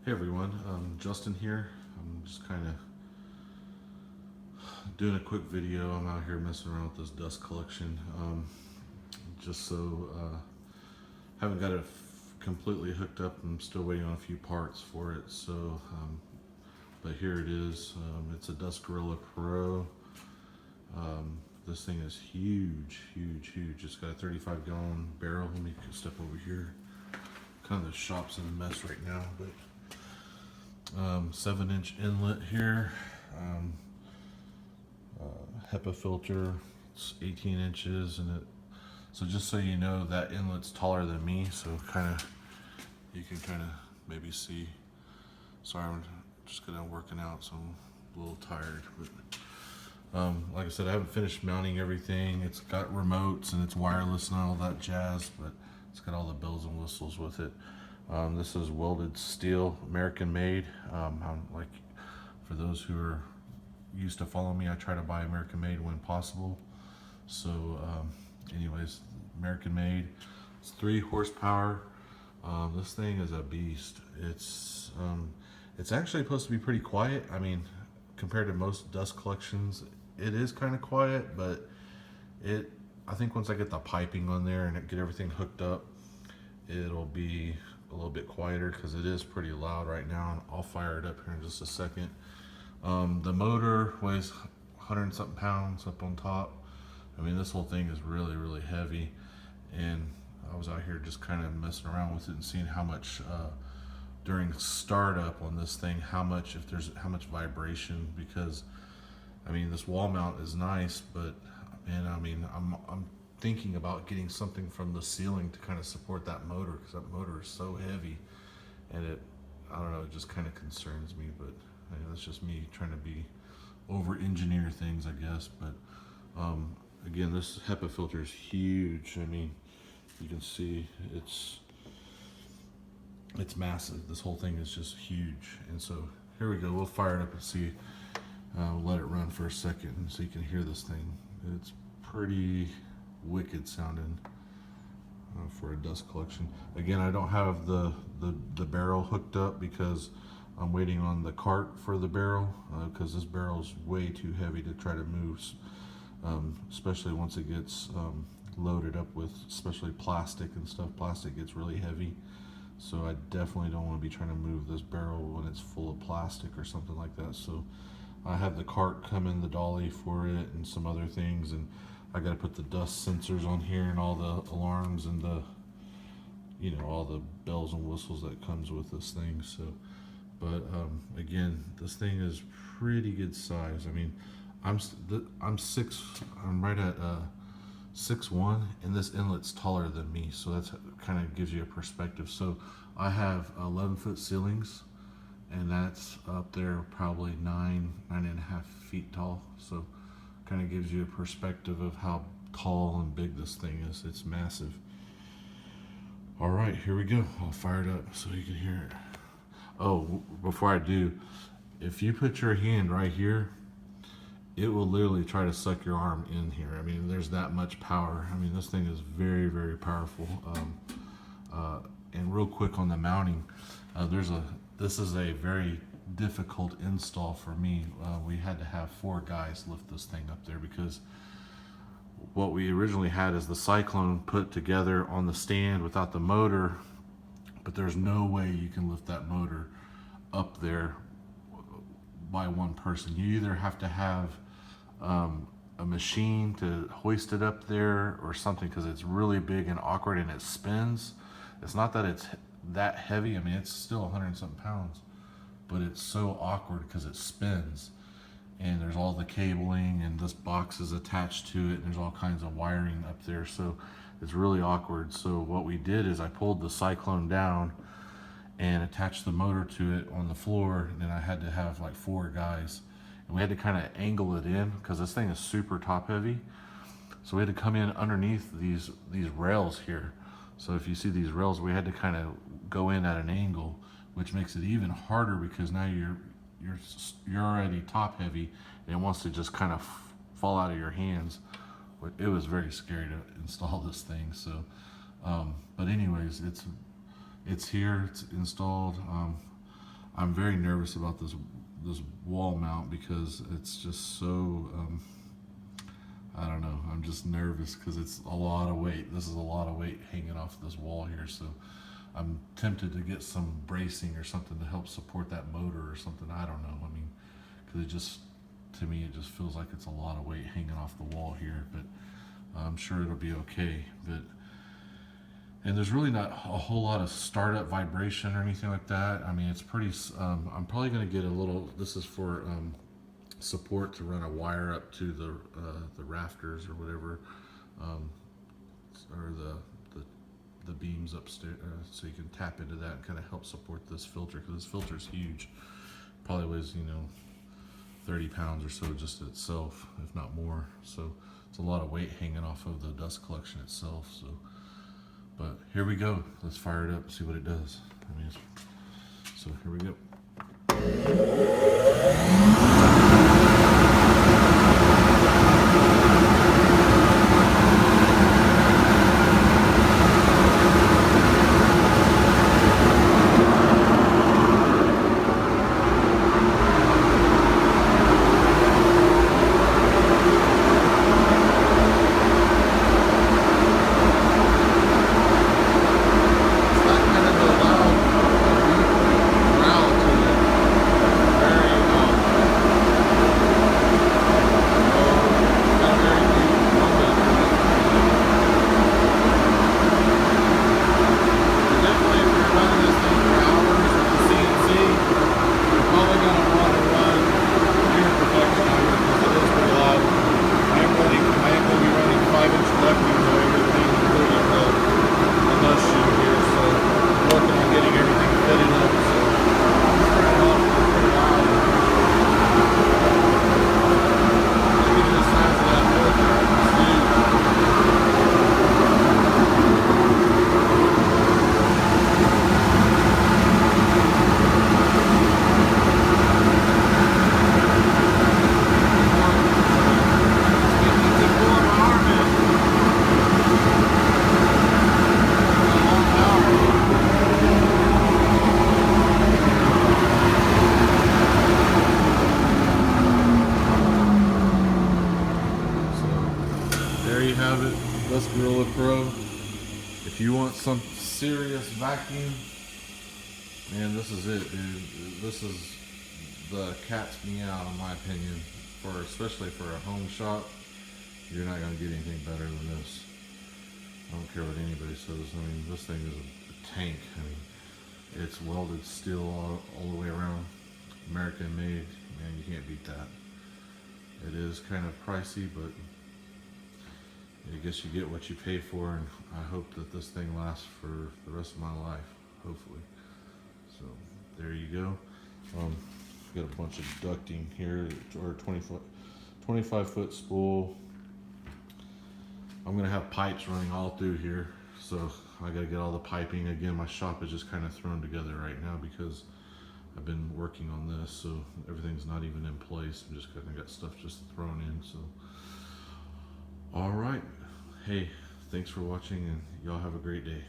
Hey everyone, Justin here. I'm just kind of doing a quick video. I'm out here messing around with this dust collection. Just so haven't got it completely hooked up. I'm still waiting on a few parts for it. But here it is. It's a Dust Gorilla Pro. This thing is huge, huge, huge. It's got a 35-gallon barrel. Let me step over here. Kind of the shop's in a mess right now, but 7-inch inlet here. HEPA filter. It's 18 inches, and so just so you know, that inlet's taller than me. So you can kind of maybe see. Sorry, I'm just working out, so I'm a little tired. But like I said, I haven't finished mounting everything. It's got remotes and it's wireless and all that jazz, but it's got all the bells and whistles with it. This is welded steel, American made. Like, for those who are used to following me, I try to buy American made when possible. So anyways, American made. It's 3 horsepower. This thing is a beast. It's actually supposed to be pretty quiet. I mean, compared to most dust collections, it is kind of quiet, but I think once I get the piping on there and get everything hooked up, it'll be a little bit quieter, because it is pretty loud right now. And I'll fire it up here in just a second. The motor weighs 100 and something pounds up on top. I mean, this whole thing is really, really heavy, and I was out here just kind of messing around with it and seeing how much during startup on this thing, how much vibration, because I mean, this wall mount is nice, but man, I mean, I'm thinking about getting something from the ceiling to kind of support that motor, because that motor is so heavy, and I don't know, it just kind of concerns me. But that's just me trying to be over-engineer things, I guess. But again, this HEPA filter is huge. I mean, you can see it's massive. This whole thing is just huge. And so here we go. We'll fire it up and see. We'll let it run for a second so you can hear this thing. It's pretty wicked sounding for a dust collection. Again, I don't have the barrel hooked up because I'm waiting on the cart for the barrel, because this barrel is way too heavy to try to move, especially once it gets loaded up with especially plastic and stuff. Plastic gets really heavy, so I definitely don't want to be trying to move this barrel when it's full of plastic or something like that. So I have the cart come in, the dolly for it, and some other things, and I got to put the dust sensors on here and all the alarms and all the bells and whistles that comes with this thing. So, but again, this thing is pretty good size. I mean, I'm right at 6'1", and this inlet's taller than me, so that's kind of gives you a perspective. So I have 11-foot ceilings, and that's up there probably 9.5 feet tall. So kind of gives you a perspective of how tall and big this thing is. It's massive. All right, here we go. I'll fire it up so you can hear it. Oh, before I do, if you put your hand right here, it will literally try to suck your arm in here. I mean, there's that much power. I mean, this thing is very, very powerful. And real quick on the mounting, this is a very difficult install for me. We had to have 4 guys lift this thing up there, because what we originally had is the Cyclone put together on the stand without the motor, but there's no way you can lift that motor up there by one person. You either have to have a machine to hoist it up there or something, because it's really big and awkward, and it spins. It's not that it's that heavy. I mean, it's still 100 and something pounds, but it's so awkward because it spins, and there's all the cabling, and this box is attached to it, and there's all kinds of wiring up there, so it's really awkward. So what we did is I pulled the Cyclone down and attached the motor to it on the floor, and then I had to have like 4 guys, and we had to kind of angle it in because this thing is super top heavy. So we had to come in underneath these rails here. So if you see these rails, we had to kind of go in at an angle, which makes it even harder, because now you're already top heavy, and it wants to just kind of fall out of your hands. It was very scary to install this thing. So, but anyways, it's here, it's installed. I'm very nervous about this wall mount because it's just so, I don't know, I'm just nervous because it's a lot of weight. This is a lot of weight hanging off this wall here, so I'm tempted to get some bracing or something to help support that motor or something. I don't know. I mean, because it just, to me, it just feels like it's a lot of weight hanging off the wall here, but I'm sure it'll be okay. And there's really not a whole lot of startup vibration or anything like that. I mean, it's pretty, I'm probably going to get a little, this is for support to run a wire up to the rafters or whatever, or the beams upstairs, so you can tap into that and kind of help support this filter, because this filter is huge. Probably weighs, 30 pounds or so just itself, if not more. So it's a lot of weight hanging off of the dust collection itself. So, but here we go. Let's fire it up and see what it does. I mean, so here we go. There you have it. That's Gorilla Pro. If you want some serious vacuum, man, this is it, dude. This is the cat's meow, in my opinion. Especially for a home shop, you're not gonna get anything better than this. I don't care what anybody says. I mean, this thing is a tank. I mean, it's welded steel all the way around. American made. Man, you can't beat that. It is kind of pricey, but I guess you get what you pay for, and I hope that this thing lasts for the rest of my life, hopefully. So there you go. Got a bunch of ducting here, or 25 foot spool. I'm gonna have pipes running all through here, so I gotta get all the piping. Again, my shop is just kind of thrown together right now because I've been working on this, so everything's not even in place. I'm just kind of got stuff just thrown in. So all right, hey, thanks for watching, and y'all have a great day.